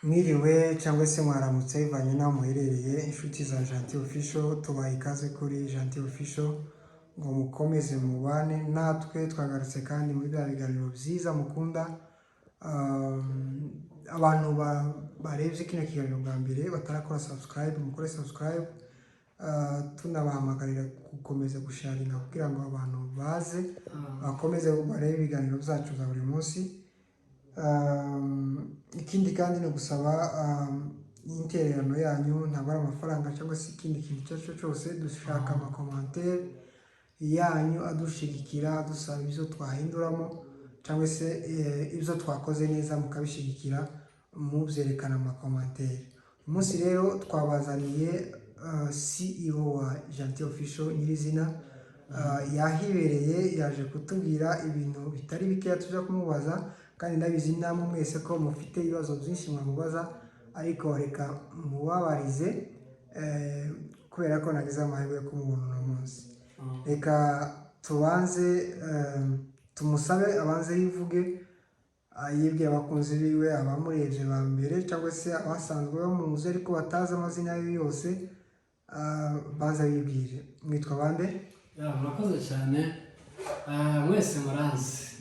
Mwiriwe cyangwa se mwaramutse bivanye n'aho muherereye inshuti za Gentil Official, tubaha ikaze kuri Gentil Official ngo mukomeze mubane natwe. Twagarutse kandi muri bya biganiro byiza mukunda. Abantu barebye kino kiganiro bwa mbere batarakora subscribe, mukore subscribe. Tunabahamagarira gukomeza gusharinga kugira ngo abantu baze bakomeze barebe ibiganiro byacu za buri munsi. Ikindi kandi no gusaba intererano yanyu, ntabwo ari amafaranga cyangwa se ikindi kintu icyo ari cyo cyose. Dushaka amakomantere yanyu adushigikira, adusaba ibyo twahinduramo cyangwa se ibyo twakoze neza mukabishigikira mubyerekana amakomantere. Uyu munsi rero twabazaniye CEO wa Gentil Official nyirizina. Yahibereye yaje kutubwira ibintu bitari bikeya tujya kumubaza, kandi ndabizi namwe mwese ko mufite ibibazo byinshi mwamubaza, ariko reka mubabarize kubera ko nagize amahirwe yo kumubona uno munsi. Reka tubanze tumusabe abanze yivuge, yibwire abakunzi biwe, abamurebye ba mbere cyangwa se abasanzwe bamuzi ariko batazi amazina ye yose. Banza yibwire, mwitwa bande? Murakoze cyane. Mwese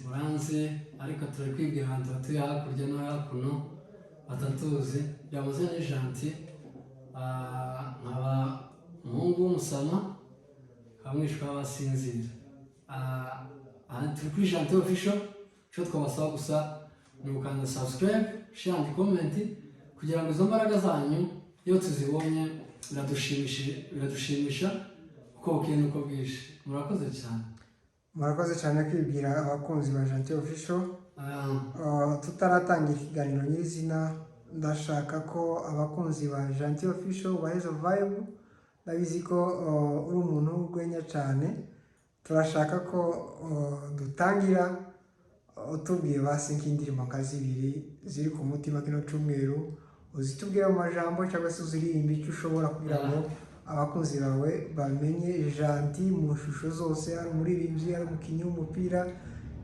muranzi ariko turi kwibwira abantu batuye hakurya no hakuno batatuzi. Byamazina ni Gentil, nkaba umuhungu w'umusama kamwishwa w'abasinzira. Turi kuri Gentil Official, icyo twabasaba gusa ni ugukanda subscribe, share and comment kugira ngo izo mbaraga zanyu iyo tuzibonye biradushimisha uko bukeye n'uko bwije. Murakoze cyane. Murakoze cyane kwibwira abakunzi ba Gentil Official. Tutaratangira ikiganiro nyirizina, ndashaka ko abakunzi ba Gentil Official bahezo vibe. Ndabizi ko uri umuntu w'urwenya cyane. Turashaka ko dutangira utubwiye basi nk'indirimbo nka zibiri ziri ku mutima kino cyumweru, uzitubwire mu majambo cyangwa se uziririmbe icyo ushobora kugira ngo abakunzi bawe bamenye Gentil mu shusho zose. Ari umuririmbyi, ari umukinnyi w'umupira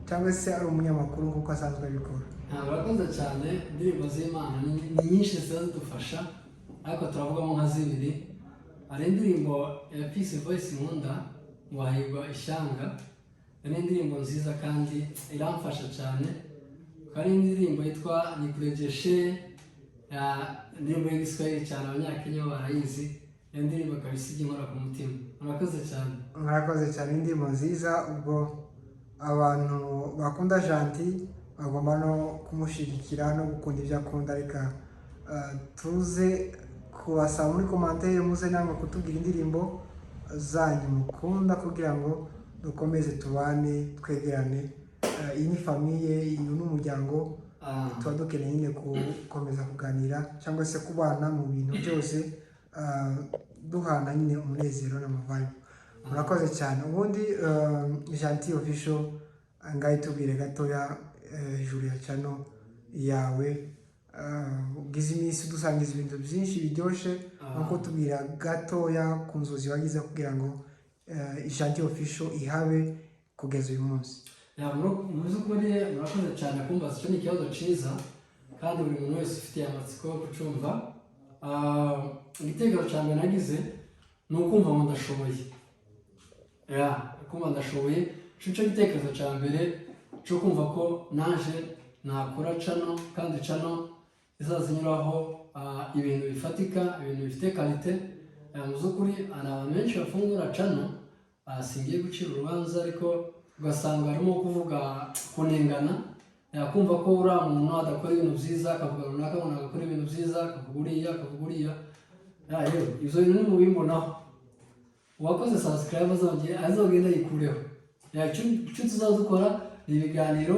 cyangwa se ari umunyamakuru nk'uko asanzwe abikora. Murakoze cyane. Indirimbo z'Imana ni nyinshi ziba zidufasha, ariko turavugamo nka zibiri. Hari indirimbo ya Peace Voice nkunda, wahirwa ishyanga. Ni indirimbo nziza kandi iramfasha cyane. Hari indirimbo yitwa Nikurejeshe, indirimbo y'igiswahili cyane, abanyakenya barayizi. Iyo ndirimbo kabisa ijya inkora ku mutima. Murakoze cyane. Murakoze cyane, indirimbo nziza. Ubwo abantu bakunda Gentil bagomba no kumushyigikira no gukunda ibyo akunda. Reka tuze kubasaba muri komantere, muze namwe kutubwira indirimbo zanyu mukunda kugira ngo dukomeze tubane twegerane. Iyi ni famiye, iyi ni umuryango. Tuba dukeneye nyine gukomeza kuganira cyangwa se kubana mu bintu byose, duhana nyine umunezero n'amavibe. Murakoze cyane. Ubundi Gentil Official, ngaho tubwire gatoya hejuru ya channel yawe. Ugize iminsi dusangiza ibintu byinshi biryoshye, nkuko tubwira gatoya ku nzozi wagize kugira ngo Gentil Official ihabe kugeza uyu munsi. Murakoze cyane kumbaza. Icyo ni ikibazo cyiza kandi buri muntu wese ufitiye amatsiko yo kucumva. Igitekerezo cya mbere nagize ni ukumva ngo ndashoboye. Kumva ndashoboye, icyo gitekerezo cya mbere cyo kumva ko naje nakora channel, kandi channel izazinyuraho ibintu bifatika, ibintu bifite kalite. Mu by'ukuri hari abantu benshi bafungura channel, singiye gucira urubanza, ariko ugasanga harimo kuvuga kunengana. Yakumva ko uriya muntu adakora ibintu byiza, akavuga runaka ngo agakora ibintu byiza, akavuga uriya. Ibyo bintu nimubimbonaho, uwakoze subscribe azogenda yikureho. Icyo tuzaba dukora ni ibiganiro,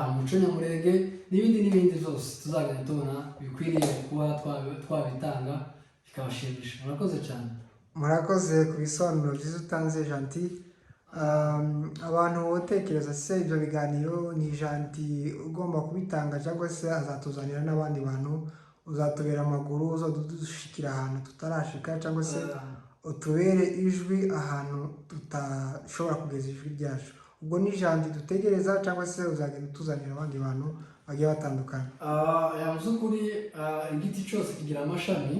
umuco nyamurenge n'ibindi byose tuzagenda tubona bikwiriye kuba twabitanga bikabashimisha. Murakoze cyane. Murakoze ku bisobanuro byiza utanze Gentil. Abantu batekereza se ibyo biganiro ni Gentil ugomba kubitanga cyangwa se azatuzanira n'abandi bantu? Uzatubera amaguru, uzadushikira ahantu tutarashika, cyangwa se utubere ijwi ahantu tutashobora kugeza ijwi ryacu? Ubwo ni Gentil dutegereza cyangwa se uzagenda utuzanira abandi bantu bagiye batandukana. Mu by'ukuri igiti cyose kigira amashami.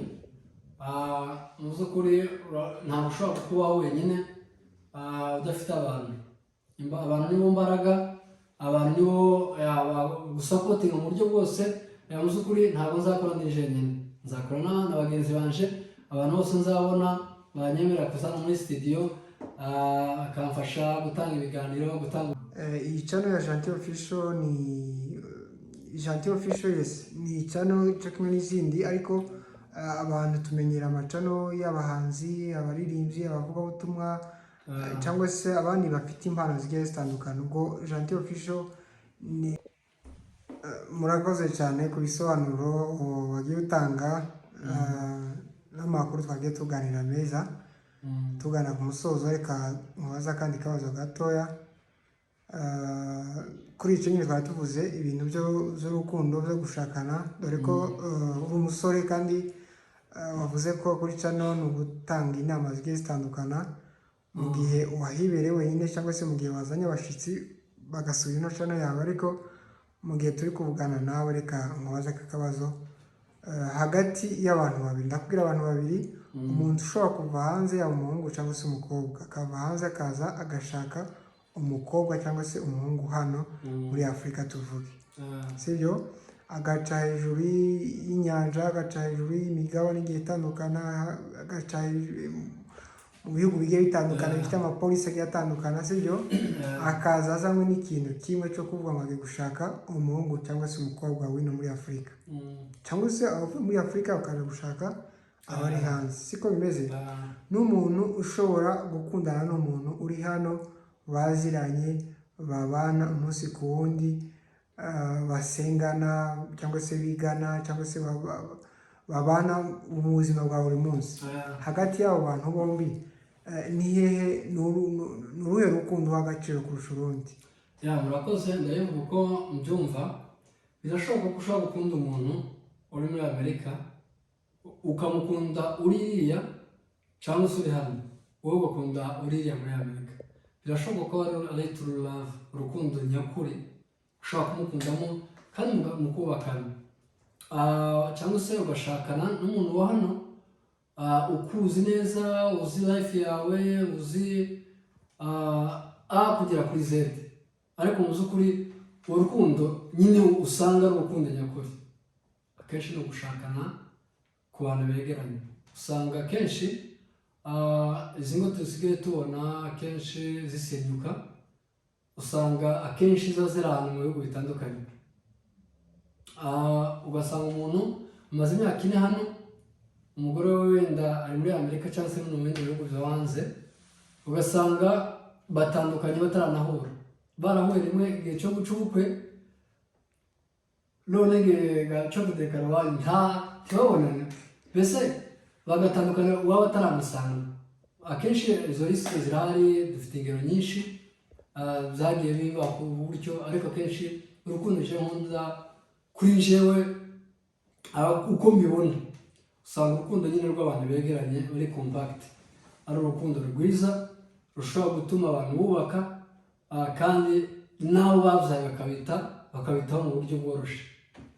Mu by'ukuri ntabwo ushobora kubaho wenyine udafite abantu. Abantu nibo mbaraga, abantu nibo gusapotinga mu buryo bwose. Mu by'ukuri ntabwo nzakora ndi jenyine, nzakora na bagenzi banje, abantu bose nzabona banyemerera kuzana muri studio akamfasha gutanga ibiganiro, gutanga iyi channel ya Gentil Official ni Gentil Official, yes, ni channel cyo kimwe n'izindi, ariko abantu tumenyera amacano y'abahanzi, abaririmbyi, abavugabutumwa cyangwa se abandi bafite impano zigiye zitandukana. Ubwo Gentil Official ni murakoze cyane ku bisobanuro bagiye utanga n'amakuru twagiye tuganira meza. Tugana ku musozo, reka mubaza akandi kabazo gatoya kuri icyo nyine twari tuvuze ibintu by'urukundo byo gushakana, dore ko uri umusore kandi wavuze ko kuri channel ni ugutanga inama zigiye zitandukana mu gihe wahibereye wenyine cyangwa se mu gihe wazanye abashyitsi bagasura ino channel yawe. Ariko mu gihe turi kuvugana nawe, reka mubaze aka kabazo hagati y'abantu babiri, ndakubwira abantu babiri, umuntu ushobora kuva hanze, yaba umuhungu cyangwa se umukobwa, akava hanze akaza agashaka umukobwa cyangwa se umuhungu hano muri Afurika tuvuge, sibyo? Agaca hejuru y'inyanja, agaca hejuru y'imigabane igiye itandukana, agaca mu bihugu bigiye bitandukana bifite amapolisi agiye atandukana, sibyo? Akaza azanywe n'ikintu kimwe cyo kuvuga ngo agiye gushaka umuhungu cyangwa se umukobwa wino muri Afurika, cyangwa se abavuye muri Afurika bakaza gushaka abari hanze. Siko bimeze? N'umuntu ushobora gukundana n'umuntu uri hano, baziranye, babana umunsi ku wundi, basengana cyangwa se bigana cyangwa se babana mu buzima bwa buri munsi. Hagati y'abo bantu bombi ni hehe, ni uruhe rukundo w'agaciro kurusha urundi? Murakoze, ndabivuga uko mbyumva. Birashoboka ko ushobora gukunda umuntu uri muri Amerika ukamukunda uriya cyangwa se uri hano, wowe ugakunda uriya muri Amerika. Birashoboka ko ari true love, urukundo nyakuri ushobora kumukundamo kandi mukubakana, cyangwa se ugashakana n'umuntu wa hano ukuzi neza, uzi life yawe, uzi kugera kuri Z. Ariko mu by'ukuri urukundo nyine usanga ari urukundo nyakuri, akenshi ni ugushakana ku bantu begeranye. Usanga akenshi izi ngo dusigaye tubona akenshi zisenyuka, usanga akenshi ziba ziri ahantu mu bihugu bitandukanye. Ugasanga umuntu amaze imyaka 4 hano, umugore we wenda ari muri Amerika cyangwa se no mu bindi bihugu byo hanze, ugasanga batandukanye bataranahura, barahuye rimwe igihe cyo guca ubukwe, none cyo kudekara ntibabonane, mbese bagatandukana uwaba ataramusanga. Akenshi izo risike zirahari, dufite ingero nyinshi zagiye biba ku buryo, ariko akenshi urukundo nkunda kuri jewe uko mbibona, usanga urukundo nyine rw'abantu begeranye muri compact ari urukundo rwiza rushobora gutuma abantu bubaka, kandi nabo babyaye bakabitaho mu buryo bworoshye.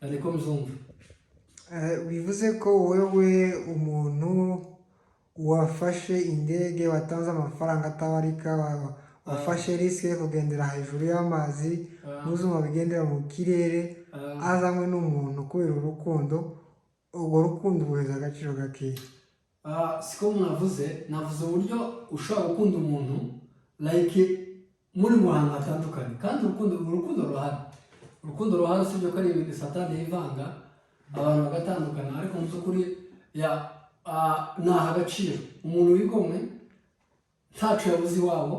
ariko mzumva. Bivuze ko wowe umuntu wafashe indege, watanze amafaranga atabarika, wafashe risike yo kugendera hejuru y'amazi, n'ubuzima bigendera mu kirere, azanywe n'umuntu kubera urukundo, urwo rukundo ubuheza agaciro gakeya. Siko mwavuze, navuze uburyo ushobora gukunda umuntu like muri muhango hatandukanye, kandi urukundo ruhari, usibye ko ari ibintu satani yivanga abantu bagatandukana, ariko mu by'ukuri naha agaciro umuntu wigomwe, ntacu yabuze iwabo,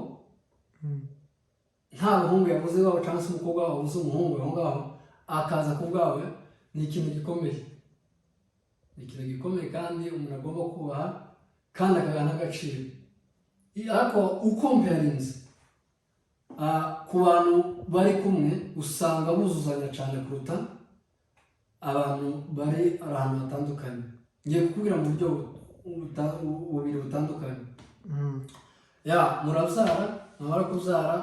nta muhungu yabuze iwabo cyangwa se umukobwa wabo uzi umuhungu aho ngaho akaza ku bwawe, ni ikintu gikomeye, kandi umuntu agomba kubaha kandi akagana agaciro. Ariko ukomparinze ku bantu bari kumwe, usanga buzuzanya cyane kuruta abantu bari ahantu hatandukanye. Ngiye kukubwira mu buryo bubiri butandukanye. Murabyara, mwamara kubyara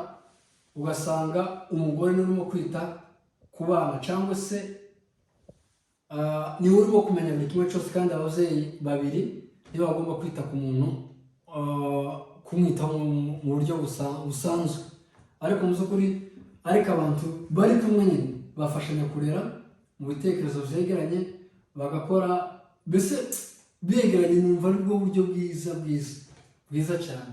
ugasanga umugore urimo kwita ku bana cyangwa se niwe urimo kumenya buri kimwe cyose, kandi ababyeyi babiri nibo bagomba kwita ku muntu, kumwitaho mu buryo busanzwe. Ariko mu by'ukuri ariko abantu bari kumwe nyine bafashanya kurera mu bitekerezo byegeranye, bagakora mbese begeranye. Numva ari bwo buryo bwiza cyane,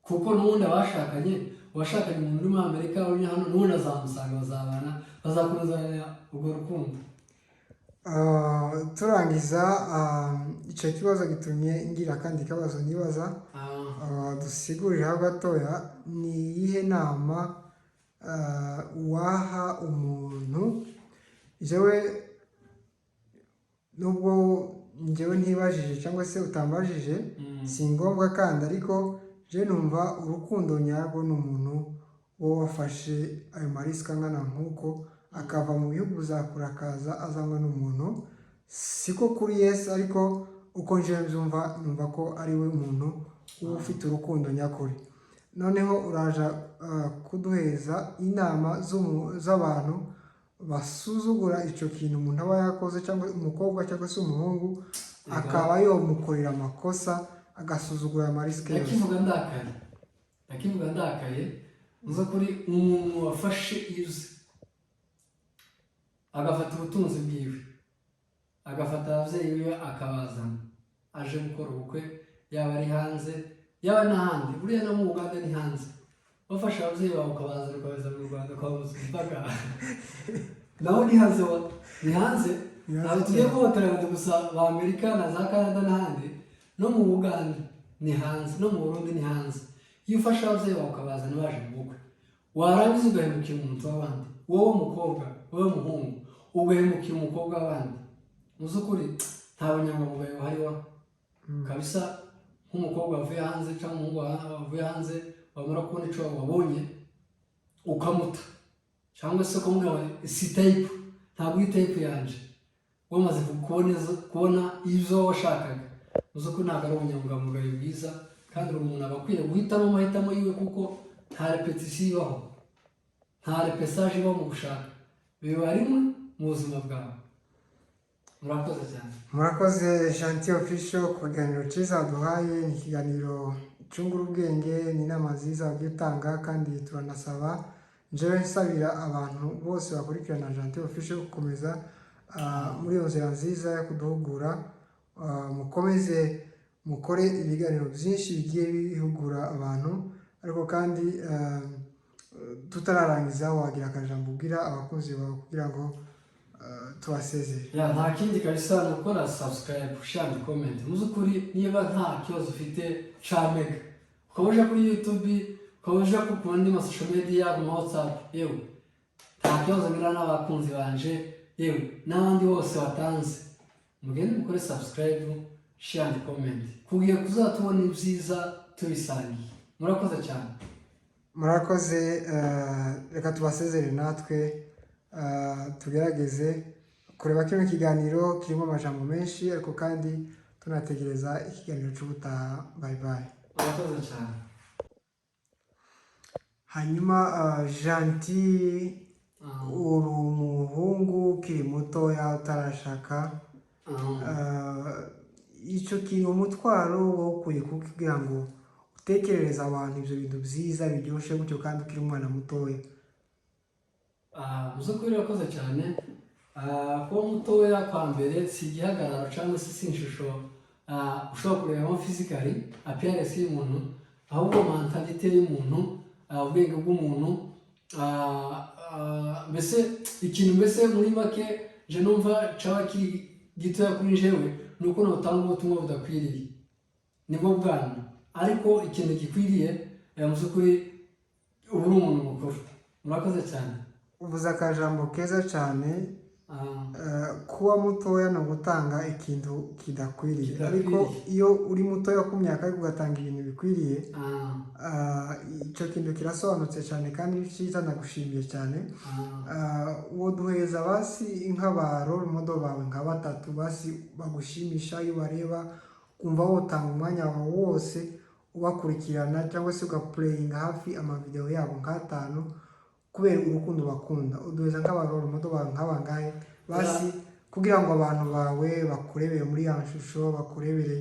kuko n'ubundi abashakanye umuntu uri muri Amerika uri hano, n'ubundi azamusanga, bazabana, bazakomezanya urwo rukundo. Turangiza icyo kibazo gitumye ngira akandi kabazo nibaza, dusiguriraho gatoya. Ni iyihe nama waha umuntu? Nubwo njyewe ntibajije cyangwa se utambajije, si ngombwa kandi, ariko je numva urukundo nyarwo ni umuntu wo wafashe ayo marisika angana nk'uko, akava mu bihugu za kure akaza azanywe n'umuntu. Siko kuri Yesu, ariko uko nje mbyumva numva ko ari we muntu uba ufite urukundo nyakuri. Noneho uraja kuduheza inama z'abantu basuzugura icyo kintu umuntu aba yakoze, cyangwa umukobwa cyangwa se umuhungu akaba yomukorera amakosa, agasuzugura amarisike yose. Ndakivuga ndakaye uza kuri umuntu wafashe ize agafata ubutunzi bwiwe, agafata ababyeyi biwe akabazana, aje gukora ubukwe, yaba ari hanze yaba n'ahandi. Buriya no mu Uganda ni hanze, bafashe ababyeyi bawe ukabazana ukabeza mu Rwanda, ukababuza imbaga naho ni hanze. Ni hanze, ntabwo tugiye kubatorera gusa ba Amerika na za Canada n'ahandi, no mu Uganda ni hanze, no mu Burundi ni hanze. Iyo ufashe ababyeyi bawe ukabazana baje mu bukwe, warangiza ugahemukira umuntu w'abandi, wowe mukobwa, wowe muhungu, ugahemukira umukobwa w'abandi. Mu by'ukuri nta bunyangamugayo hariho kabisa. Nk'umukobwa wavuye hanze cyangwa umuhungu wavuye hanze, wamara kubona icyo wabonye ukamuta, cyangwa se ukamubwira si tayipu, ntabwo iyi tayipu yanje, wamaze kubona ibyo washakaga. Mu by'ukuri ntabwo ari ubunyangamugayo bwiza, kandi buri muntu aba akwiye guhitamo amahitamo yiwe, kuko nta repetisiyo ibaho, nta repesaje ibaho mu gushaka, biba rimwe mu buzima bwawe. Murakoze cyane. Murakoze Gentil Official ku kiganiro cyiza waduhaye. Ni ikiganiro cyungura ubwenge, ni inama nziza wagiye utanga, kandi turanasaba njyewe nsabira abantu bose bakurikirana Gentil Official gukomeza muri iyo nzira nziza yo kuduhugura. Mukomeze mukore ibiganiro byinshi bigiye bihugura abantu, ariko kandi tutararangiza wagira akajambo ubwira abakunzi bawe kugira ngo tubasezere. Nta kindi kabisa ni gukora subscribe, share, comment. Mu by'ukuri niba nta kibazo ufite ca mega, ukaba uje kuri YouTube, ukaba uje ku andi social media, mu WhatsApp, yewe nta kibazo ngira n'abakunzi banje, yewe n'abandi bose watanze, mugende mukore subscribe, share, comment, kugira kuzatubona ibyiza tubisangiye. Murakoze cyane. Murakoze. Reka tubasezere natwe, tugerageze kureba kino kiganiro kirimo amajambo menshi, ariko kandi tunategereza ikiganiro cy'ubutaha. Bye bye. Murakoze cyane. Hanyuma Gentil, uri umuhungu ukiri mutoya utarashaka, icyo kintu umutwaro wo ukwiye kugira ngo utekerereze abantu ibyo bintu byiza biryoshye gutyo kandi ukiri umwana mutoya. Mu by'ukuri urakoze cyane. Kuba mutoya kwa mbere si igihagararo cyangwa se ishusho ushobora kurebamo fizikali appearance y'umuntu, ahubwo mentalite y'umuntu, ubwenge bw'umuntu, mbese ikintu mbese muri make je numva cyaba kiri gitoya kuri jewe, ni uko notanga ubutumwa budakwiriye, nibwo bwana. Ariko ikintu gikwiriye mu by'ukuri ubu uri umuntu mukuru. Murakoze cyane. Uvuze akajambo keza cyane. Kuba mutoya no gutanga ikintu kidakwiriye, ariko iyo uri mutoya ku myaka ariko ugatanga ibintu bikwiriye, icyo kintu kirasobanutse cyane kandi cyiza. Nagushimiye cyane. Uwo duheza basi nk'aba role model bawe nka batatu basi bagushimisha, iyo bareba kumva wotanga umwanya wawe wose ubakurikirana, cyangwa se ugapureyinga hafi amavideo yabo nk'atanu, kubera urukundo bakunda. Uduheza nk'abaroro muto bawe nk'abangahe basi kugira ngo abantu bawe bakurebere muri ya shusho, bakurebere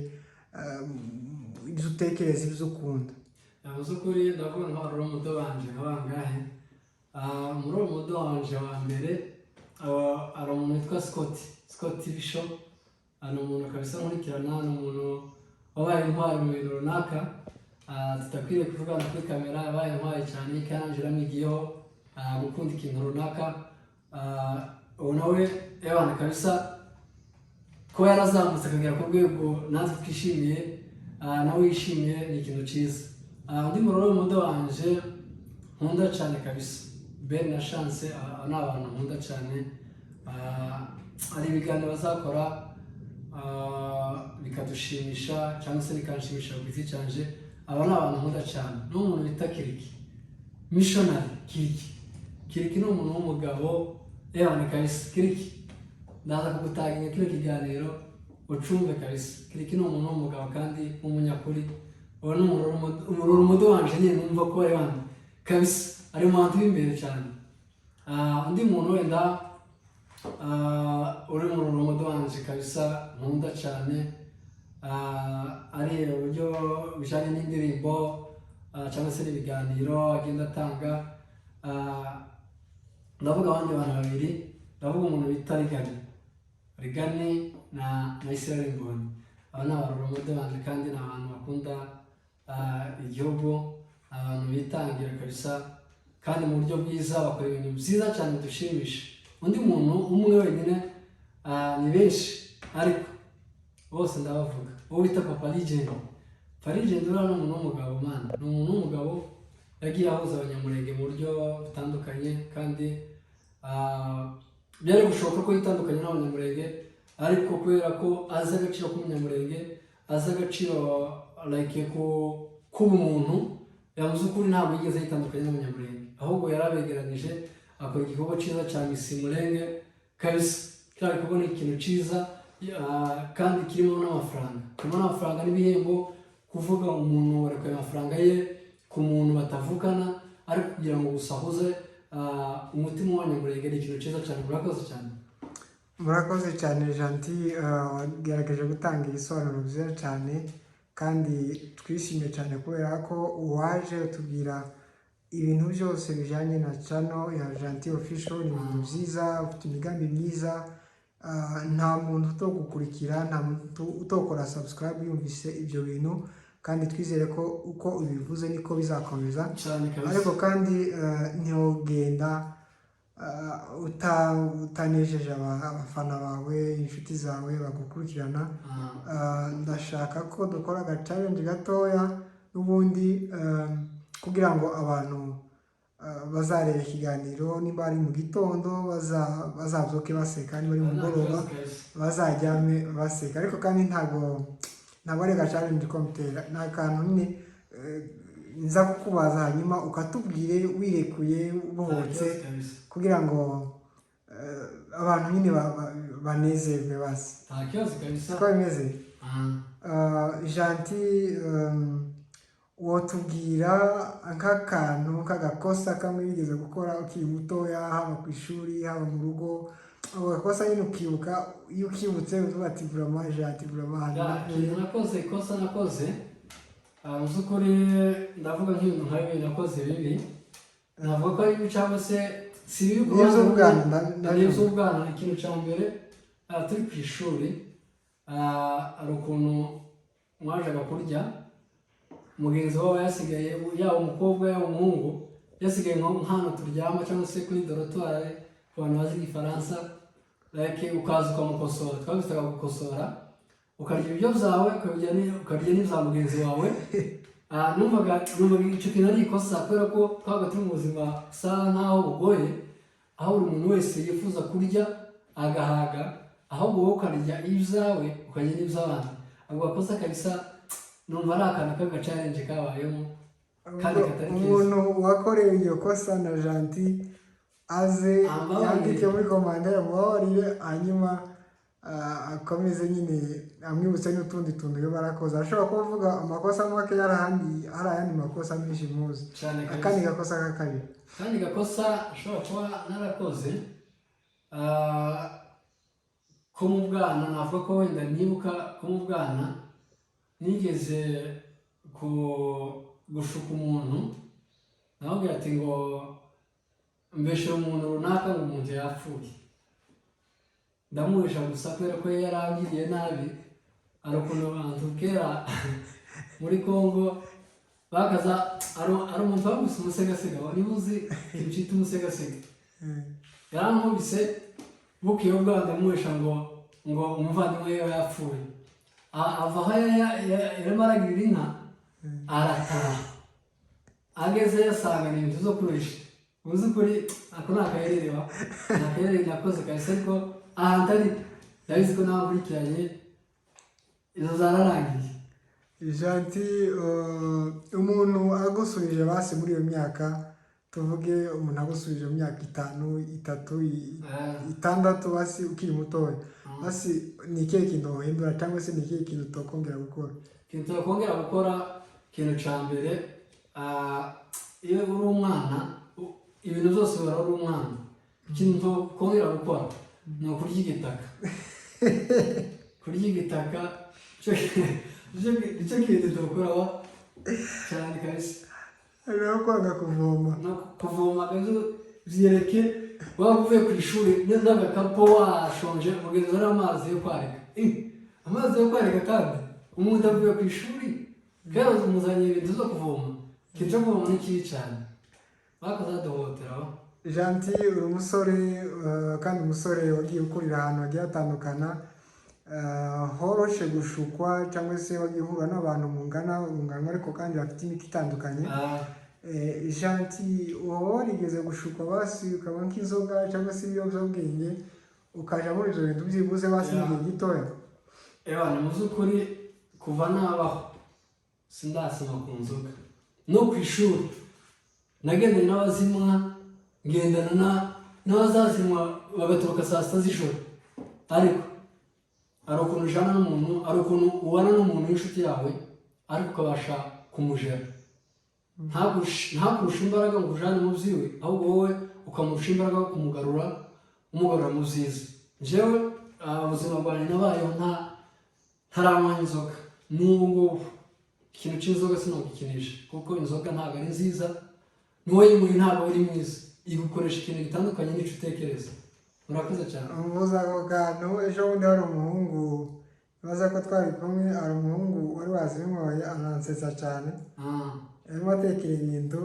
ibyo utekereza, ibyo ukunda. mu by'ukuri ndavuga nk'abaroro muto banje nk'abangahe. Muri uwo mudo wanje wa mbere hari umuntu witwa Scott Bishop. Ni umuntu kabisa nkurikirana, ni umuntu wabaye intwari mu bintu runaka, tutakwiriye kuvugana kuri kamera. Yabaye intwari cyane kandi yaramwigiyeho gukunda ikintu runaka. Ubu nawe yabana kabisa kuba yarazamutse akagera ku rwego natwe twishimiye, nawe yishimiye, ni ikintu cyiza. Undi muroro w'umudo wanje nkunda cyane kabisa, Ben na Chance, ni abantu nkunda cyane. Hari ibiganiro bazakora bikadushimisha cyangwa se bikanshimisha ku giti cyanje. Aba ni abantu nkunda cyane. N'umuntu bita Kiriki Missionary. Kiriki ni umuntu w'umugabo yabana kabisa. Kiriki ndaza kugutaginga kino kiganiro ucumbe kabisa. Kiriki ni umuntu w'umugabo kandi w'umunyakuri. Uwo ni umuroro mudo wanje nyine numva ko yabana kabisa ari mu bantu b'imbere cyane. Undi muntu wenda uri mu rumodo wanje kabisa nkunda cyane, ari uburyo bijyanye n'indirimbo cyangwa se n'ibiganiro agenda atanga. Ndavuga abandi bantu babiri. Ndavuga umuntu bita Rigani na Israel Mbonyi. Aba ni abarumodo banje kandi ni abantu bakunda igihugu, abantu bitangira kabisa kandi mu buryo bwiza, bakora ibintu byiza cyane dushimisha. Undi muntu umwe wenyine, ni benshi ariko bose ndabavuga, uwo bita Papa Legend. Papa Legend uriya ni umuntu w'umugabo man, ni umuntu w'umugabo yagiye ahuza abanyamurenge mu buryo butandukanye kandi byari gushoboka ko yitandukanye n'abanyamurenge, ariko kubera ko azi agaciro k'umunyamurenge, azi agaciro like k'ubumuntu, yavuze ukuri ntabwo yigeze yitandukanye n'abanyamurenge, ahubwo yarabegeranije akora igikorwa cyiza cya Misi Murenge kabisa. Kiriya gikorwa ni ikintu cyiza kandi kirimo n'amafaranga, kirimo n'amafaranga n'ibihembo. Kuvuga umuntu warekuye amafaranga ye ku muntu batavukana, ariko kugira ngo gusahuze umutima w'abanyamurenge ni ikintu cyiza cyane. Murakoze cyane. Murakoze cyane Gentil, wagaragaje gutanga ibisobanuro byiza cyane kandi twishimiye cyane kubera ko uwaje utubwira ibintu byose bijyanye na channel ya Gentil Official. Ni ibintu byiza, ufite imigambi myiza. Nta muntu utogukurikira, nta muntu utokora subscribe yumvise ibyo bintu, kandi twizere ko uko ubivuze niko bizakomeza. Ariko kandi ntugenda utanejeje abafana bawe, inshuti zawe bagukurikirana. Ndashaka ko dukora challenge gatoya n'ubundi kugira ngo abantu bazareba ikiganiro, niba ari mu gitondo bazabyuke baseka, niba ari mu mugoroba bazajyame baseka. Ariko kandi ntabwo ari challenge komutera, ni akantu nyine nza kukubaza hanyuma ukatubwire wirekuye ubohotse kugira ngo abantu nyine banezerwe basi. Siko bimeze. Gentil, wotubwira nk'akantu k'agakosa kamwe wigeze gukora ukiri mutoya, haba ku ishuri haba mu rugo, ako gakosa nyine ukibuka, iyo ukibutse uvuga ati vraiment Gentil vraiment ikosa nakoze. Mu by'ukuri ndavuga nk'ibintu nka bibiri nakoze bibi. Navuga ko ari bibi cyangwa se si bibi ku by'ubwana. Ikintu cya mbere, turi ku ishuri, hari ukuntu mwajaga kurya, mugenzi wawe yasigaye, yaba umukobwa yaba umuhungu, yasigaye nk'ahantu turyama cyangwa se kuri dorotwari ku bantu bazi igifaransa, like ukaza ukamukosora. Twabitaga gukosora, ukarya ibiryo byawe ukarya n'ibya mugenzi wawe. Numvaga icyo kintu ari ikosa kubera ko twabaga turi mu buzima busa nkaho bugoye, aho buri muntu wese yifuza kurya agahaga, ahubwo wowe ukarya ibyawe ukarya n'iby'abandi. Ako gakosa kabisa numva ari akantu k'agacarenje kabayemo kandi katari keza. Umuntu wakorewe iryo kosa na Gentil aze yandike muri komandere mubabarire, hanyuma akomeze nyine amwibutse n'utundi tuntu iyo barakoze, ashobora kuba avuga amakosa make hari ayandi makosa menshi muzi, cyane akandi kabisa. gakosa ka kabiri. Kandi gakosa ashobora kuba narakoze ko mu bwana, navuga ko wenda nibuka ko mu bwana nigeze gushuka umuntu, namubwira ati ngo mbeshere umuntu runaka ngo umuntu yapfuye, ndamuhisha gusa kubera ko yari angiriye nabi. Hari ukuntu abantu kera muri Congo bakaza ari umuntu waguse umusegasega, niba uzi ikintu cyitwa umusegasega, yarankubise bukiye ubwa ndamuhisha ngo umuvandimwe we yapfuye, ava aho yarimo aragirira inka arataha, ageze yasanga ni ibintu zo kurisha. Uzi ukuri ako ni akayerere nakoze kahise, ariko ahantu ari ndabizi ko nawe nkurikiranye izo zararangiye. Janti, umuntu agusubije basi muri iyo myaka, tuvuge umuntu agusubije mu myaka 5, 3, 6 basi ukiri mutoya, basi ni ikihe kintu wohindura cyangwa se ni ikihe kintu utokongera gukora? Ikintu twakongera gukora, ikintu cya mbere, iyo uri umwana ibintu byose biba ari umwana. Ikintu twakongera gukora ni ukurya igitaka. Kurya igitaka nicyo kintu dukoraho cyane kabisa. Hariho kwanga kuvoma. Kuvoma byereke waba uvuye ku ishuri n'agakapu washonje ugeze ari amazi yo kwarika. Amazi yo kwarika kandi umuntu avuye ku ishuri kandi umuzaniye ibintu zo kuvoma. Ikintu cyo kuvoma ni kibi cyane, bakazaduhoteraho. Janti, uri umusore kandi umusore wagiye ukurira ahantu hagiye hatandukana, horoshe gushukwa cyangwa se wagiye uhura n'abantu mungana ariko kandi bafite imiti itandukanye. Janti, wowe warigeze gushukwa basi ukaba nk'inzoga cyangwa se ibiyobyabwenge ukaja muri ibyo bintu byibuze basi mu gihe gitoya? Ni mu by'ukuri kuva nabaho sindasoma ku nzoga. No ku ishuri nagendanye n'abazimwa, ngendana n'abazazimwa bagaturuka saa sita z'ijoro, ariko hari ukuntu ujana n'umuntu, hari ukuntu ubana n'umuntu w'inshuti yawe ariko ukabasha kumujera, ntakurusha imbaraga ngo ujane mu byiwe, ahubwo wowe ukamurusha imbaraga yo umugarura mu byiza. Njyewe ubuzima bwanjye nabayeho ntaramanywa inzoga. N'ubu ngubu ikintu cy'inzoga sinogikinisha, kuko inzoga ntabwo ari nziza, n'uwayimuye ntabwo ari mwiza, igukoresha ikintu gitandukanye n'icyo utekereza. Murakoze cyane. Umuvuza ako kantu, ejo bundi hari umuhungu baza ko twari kumwe, hari umuhungu wari wazinyoye anansetsa cyane, arimo atekera ibintu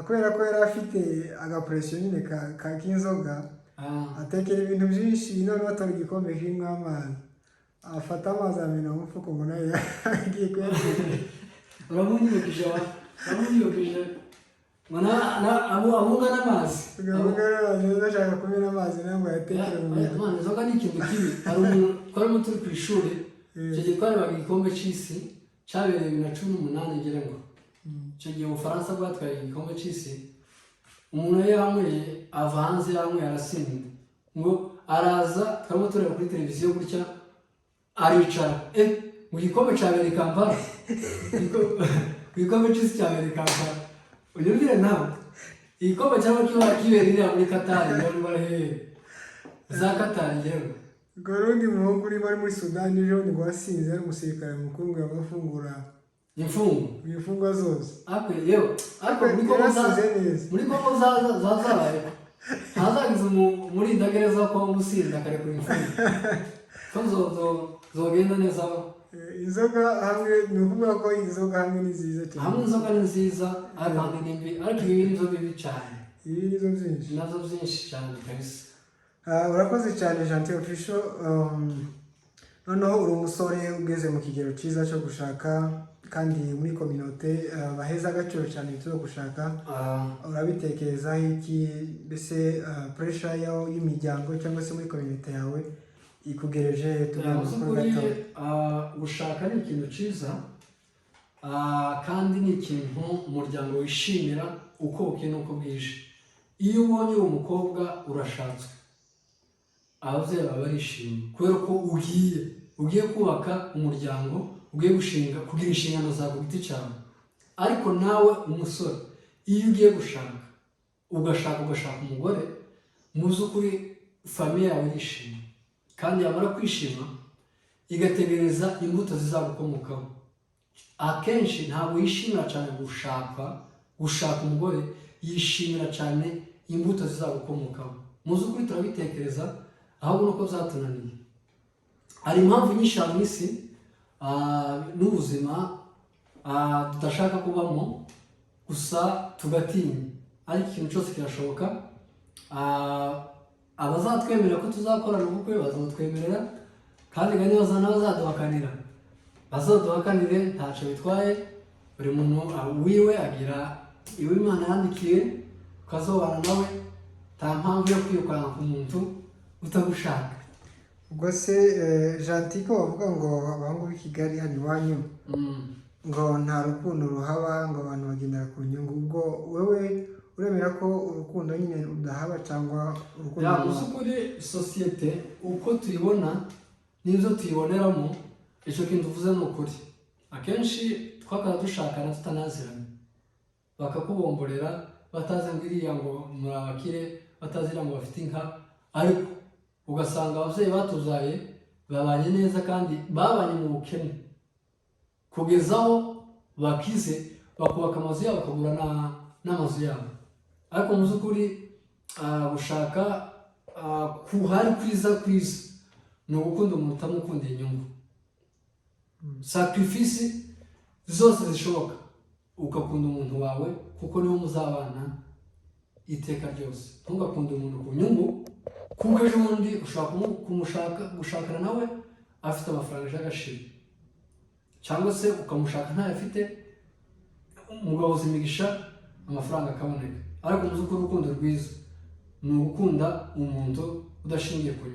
kubera ko yari afite agapuresyo nyine k'inzoga, atekera ibintu byinshi, noneho atora igikombe kirimo amazi, afata amazi amena mu mufuko ngo nayo agiye kuyatekera. Uramunyibukije abunga n'amazi. Ashaka kumena amazi ntabwo yatekera mu bintu. Inzoga ni ikintu kibi. Hari umuntu twarimo turi ku ishuri, icyo gihe twarebaga igikombe cy'isi cyabereye 2018 ngira ngo. Icyo gihe Ubufaransa bwatwaye igikombe cy'isi, umuntu yari yanyweye ava hanze yanyweye arasinda, ngo araza twarimo tureba kuri televiziyo gutya aricara, mu gikombe cyabereye i Kampala, igikombe cy'isi cyabereye i Kampala. Unyumvire nawe igikombe cyaba kibereye muri Katari, za Katari yewe. Ubwo rundi muhungu urimo ari muri Sudani, ejo bundi ngo wasinze ari umusirikare mukuru ngo yabafungura imfungwa zose. Ariko muri Kongo zazabaye ntazagize umurindagereza wo kuba umusinzi akarekura imfungwa ko zogenda neza. Inzoga hamwe ni ukuvuga ko inzoga hamwe ni nziza cyane. Hamwe inzoga ni nziza ariko hamwe ni mbi, ariko ibi ni byo bibi cyane. Ibi ni byo byinshi. Nabyo byinshi cyane kabisa. Urakoze cyane Janti Official. Noneho uri umusore ugeze mu kigero cyiza cyo gushaka kandi muri community baheza agaciro cyane cyo gushaka. Urabitekerezaho iki? Mbese pressure y'imiryango cyangwa se muri community yawe ikugereje gushaka ni ikintu cyiza, kandi ni ikintu umuryango wishimira uko bukeye n'uko bwije. Iyo ubonye uwo mukobwa urashatswe, ababyeyi baba barishimye kubera ko ugiye kubaka umuryango, ugiye kugira inshingano zawe ku giti cyawe. Ariko nawe umusore, iyo ugiye ugashaka umugore, mu by'ukuri famiye yawe irishima, kandi yamara kwishima igategereza imbuto zizagukomokaho. Akenshi ntabwo yishimira cyane gushaka umugore, yishimira cyane imbuto zizagukomokaho. Mu by'ukuri turabitekereza, ahubwo nuko byatunaniye. Hari impamvu nyinshi mu isi n'ubuzima tudashaka kubamo, gusa tugatinya. Ariko ikintu cyose kirashoboka. Abazatwemerera ko tuzakorana ubukwe bazatwemerera, kandi niba n'abazaduhakanira bazaduhakanire, ntacyo bitwaye. Buri muntu wiwe agira iwe Imana yandikiye, ukazobana nawe, nta mpamvu yo kwirukanka ku muntu utagushaka. Ubwo se Gentil, ko bavuga ngo abahungu b'i Kigali hano iwanyu ngo nta rukundo ruhaba, ngo abantu bagendera ku nyungu, ubwo wowe uremera ko urukundo nyine rudahaba cyangwa urukundo ruhaba? Mu by'ukuri sosiyete uko tuyibona n'ibyo tuyiboneramo, icyo kintu uvuze ni ukuri. Akenshi twakaba dushakana tutanaziranye, bakakubomborera batazi ngo iriya ngo muri abakire, batazira ngo bafite inka, ariko ugasanga ababyeyi batuzaye babanye neza kandi babanye mu bukene, kugeza aho bakize bakubaka amazu yabo, bakagura n'amazu yabo. Ariko mu by'ukuri gushaka kuhari kwiza ni ugukunda umuntu utamukundiye inyungu. Sacrifice zose zishoboka ugakunda umuntu wawe, kuko niwo muzabana iteka ryose. Ntugakunde umuntu ku nyungu, kuko ejo bundi ushaka gushakana nawe afite amafaranga aje agashira, cyangwa se ukamushaka ntayo afite, mugahuza imigisha, amafaranga akaboneka. Ariko mu by'ukuri urukundo rwiza ni ugukunda umuntu udashingiye ku nyungu.